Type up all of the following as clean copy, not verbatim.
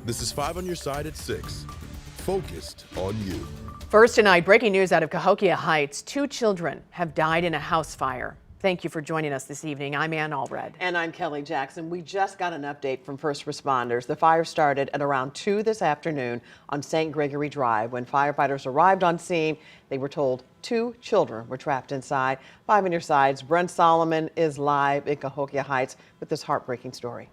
This is 5 on your side at 6. Focused on you. First tonight, breaking news out of Cahokia Heights. 2 children have died in a house fire. Thank you for joining us this evening. I'm Ann Allred. And I'm Kelly Jackson. We just got an update from first responders. The fire started at around 2 this afternoon on St. Gregory Drive. When firefighters arrived on scene, they were told 2 children were trapped inside. 5 on your sides. Brent Solomon is live in Cahokia Heights with this heartbreaking story.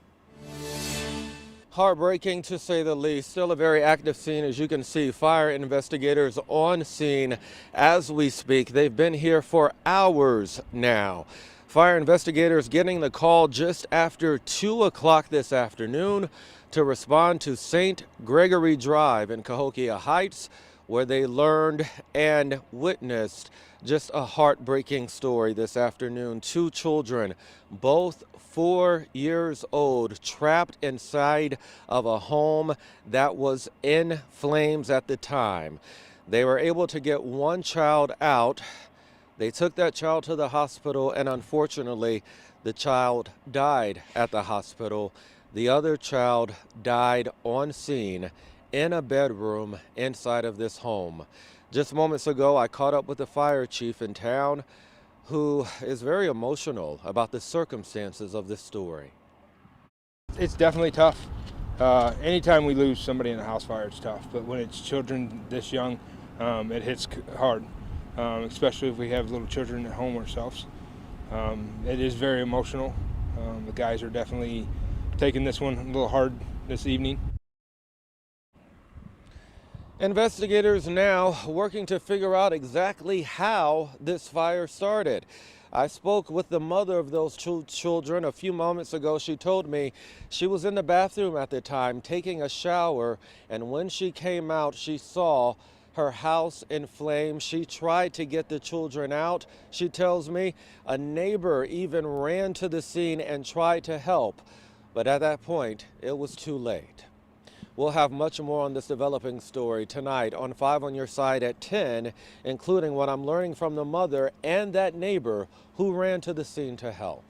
Heartbreaking to say the least. Still a very active scene, as you can see. Fire investigators on scene as we speak. They've been here for hours now. Fire investigators getting the call just after 2 o'clock this afternoon to respond to St. Gregory Drive in Cahokia Heights, where they learned and witnessed just a heartbreaking story this afternoon. 2 children, both 4 years old, trapped inside of a home that was in flames at the time. They were able to get 1 child out. They took that child to the hospital, and unfortunately, the child died at the hospital. The other child died on scene in a bedroom inside of this home. Just moments ago, I caught up with the fire chief in town, who is very emotional about the circumstances of this story. It's definitely tough. Anytime we lose somebody in a house fire, it's tough. But when it's children this young, it hits hard, especially if we have little children at home ourselves. It is very emotional. The guys are definitely taking this one a little hard this evening. Investigators now working to figure out exactly how this fire started. I spoke with the mother of those 2 children a few moments ago. She told me she was in the bathroom at the time taking a shower, and when she came out, she saw her house in flames. She tried to get the children out. She tells me a neighbor even ran to the scene and tried to help, but at that point, it was too late. We'll have much more on this developing story tonight on 5 on your side at 10, including what I'm learning from the mother and that neighbor who ran to the scene to help.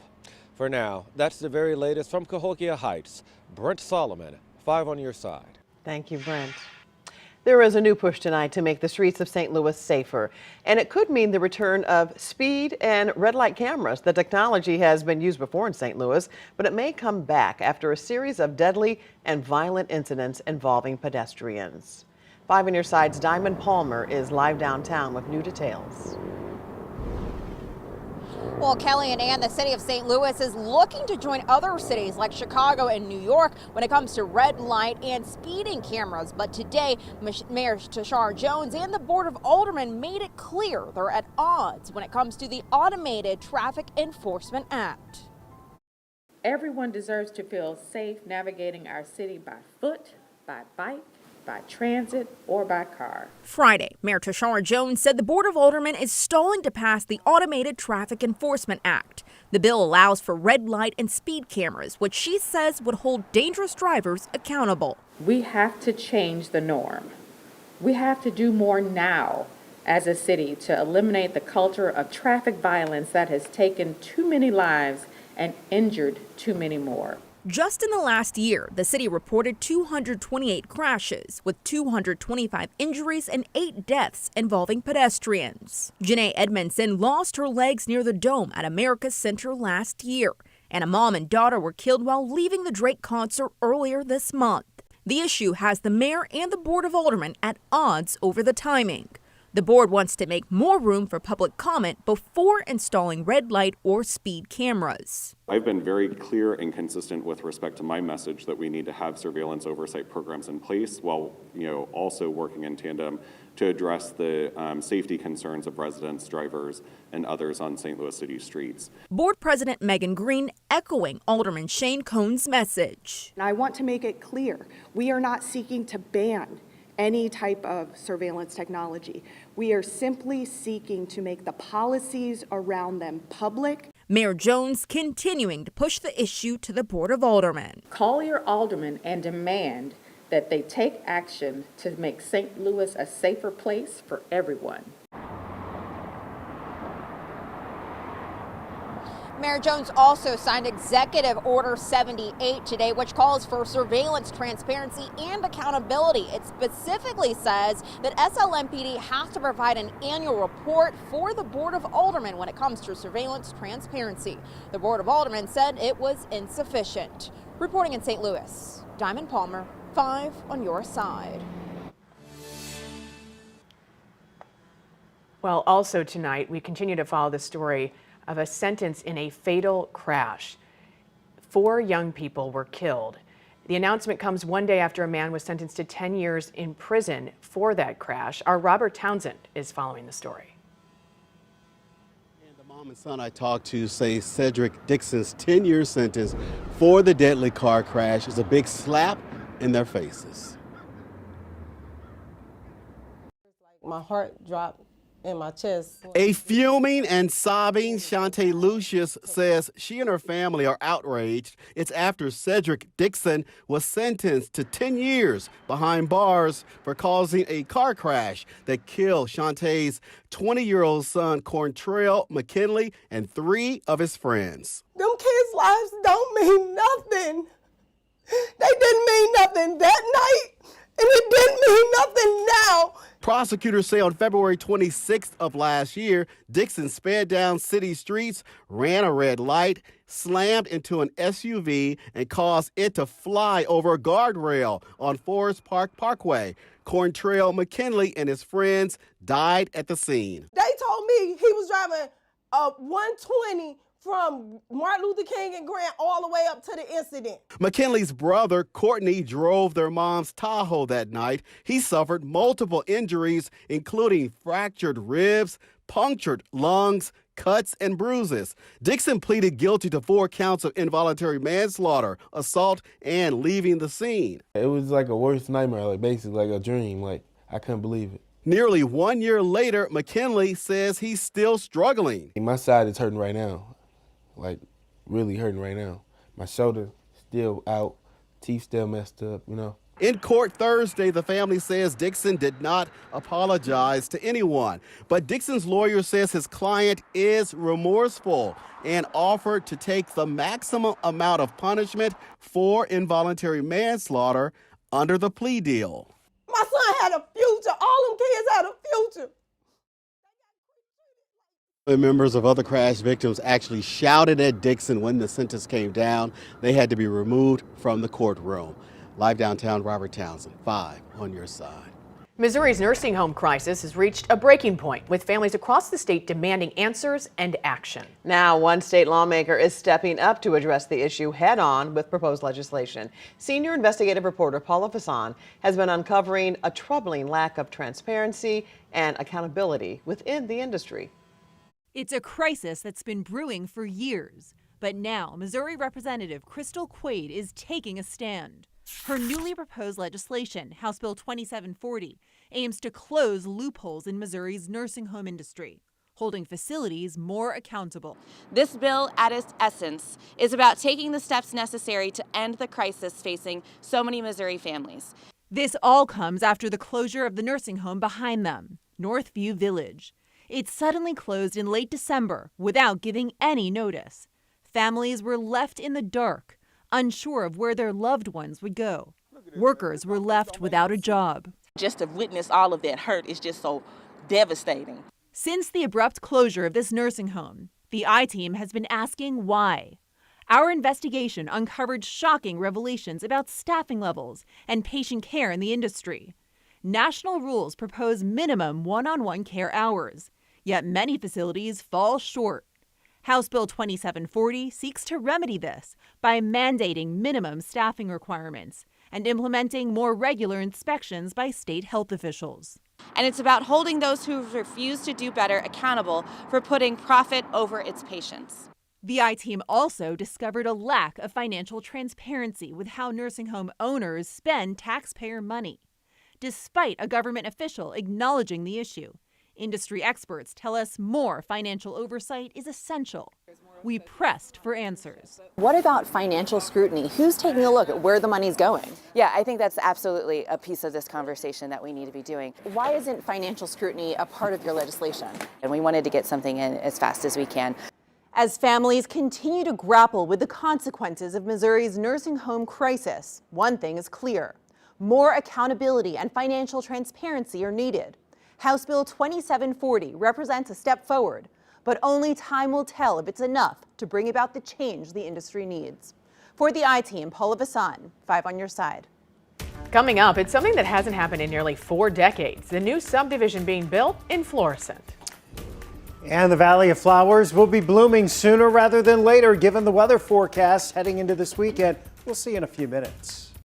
For now, that's the very latest from Cahokia Heights. Brent Solomon, 5 on your side. Thank you, Brent. There is a new push tonight to make the streets of St. Louis safer, and it could mean the return of speed and red light cameras. The technology has been used before in St. Louis, but it may come back after a series of deadly and violent incidents involving pedestrians. 5 on your side's Diamond Palmer is live downtown with new details. Well, Kelly and Ann, the city of St. Louis is looking to join other cities like Chicago and New York when it comes to red light and speeding cameras. But today, Mayor Tashar Jones and the Board of Aldermen made it clear they're at odds when it comes to the Automated Traffic Enforcement Act. Everyone deserves to feel safe navigating our city by foot, by bike, by transit, or by car. Friday, Mayor Tashar Jones said the Board of Aldermen is stalling to pass the Automated Traffic Enforcement Act. The bill allows for red light and speed cameras, which she says would hold dangerous drivers accountable. We have to change the norm. We have to do more now as a city to eliminate the culture of traffic violence that has taken too many lives and injured too many more. Just in the last year, the city reported 228 crashes, with 225 injuries and 8 deaths involving pedestrians. Janae Edmondson lost her legs near the Dome at America's Center last year, and a mom and daughter were killed while leaving the Drake concert earlier this month. The issue has the mayor and the Board of Aldermen at odds over the timing. The board wants to make more room for public comment before installing red light or speed cameras. I've been very clear and consistent with respect to my message that we need to have surveillance oversight programs in place while also working in tandem to address the safety concerns of residents, drivers, and others on St. Louis City streets. Board President Megan Green echoing Alderman Shane Cohn's message. And I want to make it clear, we are not seeking to ban any type of surveillance technology. We are simply seeking to make the policies around them public. Mayor Jones continuing to push the issue to the Board of Aldermen. Call your aldermen and demand that they take action to make St. Louis a safer place for everyone. Mayor Jones also signed Executive Order 78 today, which calls for surveillance, transparency, and accountability. It specifically says that SLMPD has to provide an annual report for the Board of Aldermen when it comes to surveillance transparency. The Board of Aldermen said it was insufficient. Reporting in St. Louis, Diamond Palmer, 5 on your side. Well, also tonight, we continue to follow the story of a sentence in a fatal crash. 4 young people were killed. The announcement comes one day after a man was sentenced to 10 years in prison for that crash. Our Robert Townsend is following the story. And the mom and son I talked to say Cedric Dixon's 10-year sentence for the deadly car crash is a big slap in their faces. My heart dropped in my chest. A fuming and sobbing Shantae Lucius says she and her family are outraged. It's after Cedric Dixon was sentenced to 10 years behind bars for causing a car crash that killed Shantae's 20-year-old son, Corntrell McKinley, and 3 of his friends. Them kids' lives don't mean nothing. They didn't mean nothing that night, and it didn't mean nothing now. Prosecutors say on February 26th of last year, Dixon sped down city streets, ran a red light, slammed into an SUV, and caused it to fly over a guardrail on Forest Park Parkway. Corntrell McKinley and his friends died at the scene. They told me he was driving a 120 from Martin Luther King and Grant all the way up to the incident. McKinley's brother, Courtney, drove their mom's Tahoe that night. He suffered multiple injuries, including fractured ribs, punctured lungs, cuts, and bruises. Dixon pleaded guilty to 4 counts of involuntary manslaughter, assault, and leaving the scene. It was like a worst nightmare, like basically like a dream. Like, I couldn't believe it. Nearly 1 year later, McKinley says he's still struggling. My side is hurting right now. Like, really hurting right now. My shoulder still out, teeth still messed up, you know. In court Thursday, the family says Dixon did not apologize to anyone. But Dixon's lawyer says his client is remorseful and offered to take the maximum amount of punishment for involuntary manslaughter under the plea deal. My son had a future. All them kids had a future. Members of other crash victims actually shouted at Dixon when the sentence came down. They had to be removed from the courtroom. Live downtown, Robert Townsend, 5 on your side. Missouri's nursing home crisis has reached a breaking point, with families across the state demanding answers and action. Now, one state lawmaker is stepping up to address the issue head-on with proposed legislation. Senior investigative reporter Paula Fasan has been uncovering a troubling lack of transparency and accountability within the industry. It's a crisis that's been brewing for years, but now Missouri Representative Crystal Quaid is taking a stand. Her newly proposed legislation, House Bill 2740, aims to close loopholes in Missouri's nursing home industry, holding facilities more accountable. This bill, at its essence, is about taking the steps necessary to end the crisis facing so many Missouri families. This all comes after the closure of the nursing home behind them, Northview Village. It suddenly closed in late December without giving any notice. Families were left in the dark, unsure of where their loved ones would go. Workers were left without a job. Just to witness all of that hurt is just so devastating. Since the abrupt closure of this nursing home, the I-Team has been asking why. Our investigation uncovered shocking revelations about staffing levels and patient care in the industry. National rules propose minimum one-on-one care hours, yet many facilities fall short. House Bill 2740 seeks to remedy this by mandating minimum staffing requirements and implementing more regular inspections by state health officials. And it's about holding those who refuse to do better accountable for putting profit over its patients. The I-Team also discovered a lack of financial transparency with how nursing home owners spend taxpayer money. Despite a government official acknowledging the issue, industry experts tell us more financial oversight is essential. We pressed for answers. What about financial scrutiny? Who's taking a look at where the money's going? Yeah, I think that's absolutely a piece of this conversation that we need to be doing. Why isn't financial scrutiny a part of your legislation? And we wanted to get something in as fast as we can. As families continue to grapple with the consequences of Missouri's nursing home crisis, one thing is clear: more accountability and financial transparency are needed. House Bill 2740 represents a step forward, but only time will tell if it's enough to bring about the change the industry needs. For the I-Team, Paula Vasan, 5 on your side. Coming up, it's something that hasn't happened in nearly 4 decades. The new subdivision being built in Florissant. And the Valley of Flowers will be blooming sooner rather than later, given the weather forecast heading into this weekend. We'll see in a few minutes.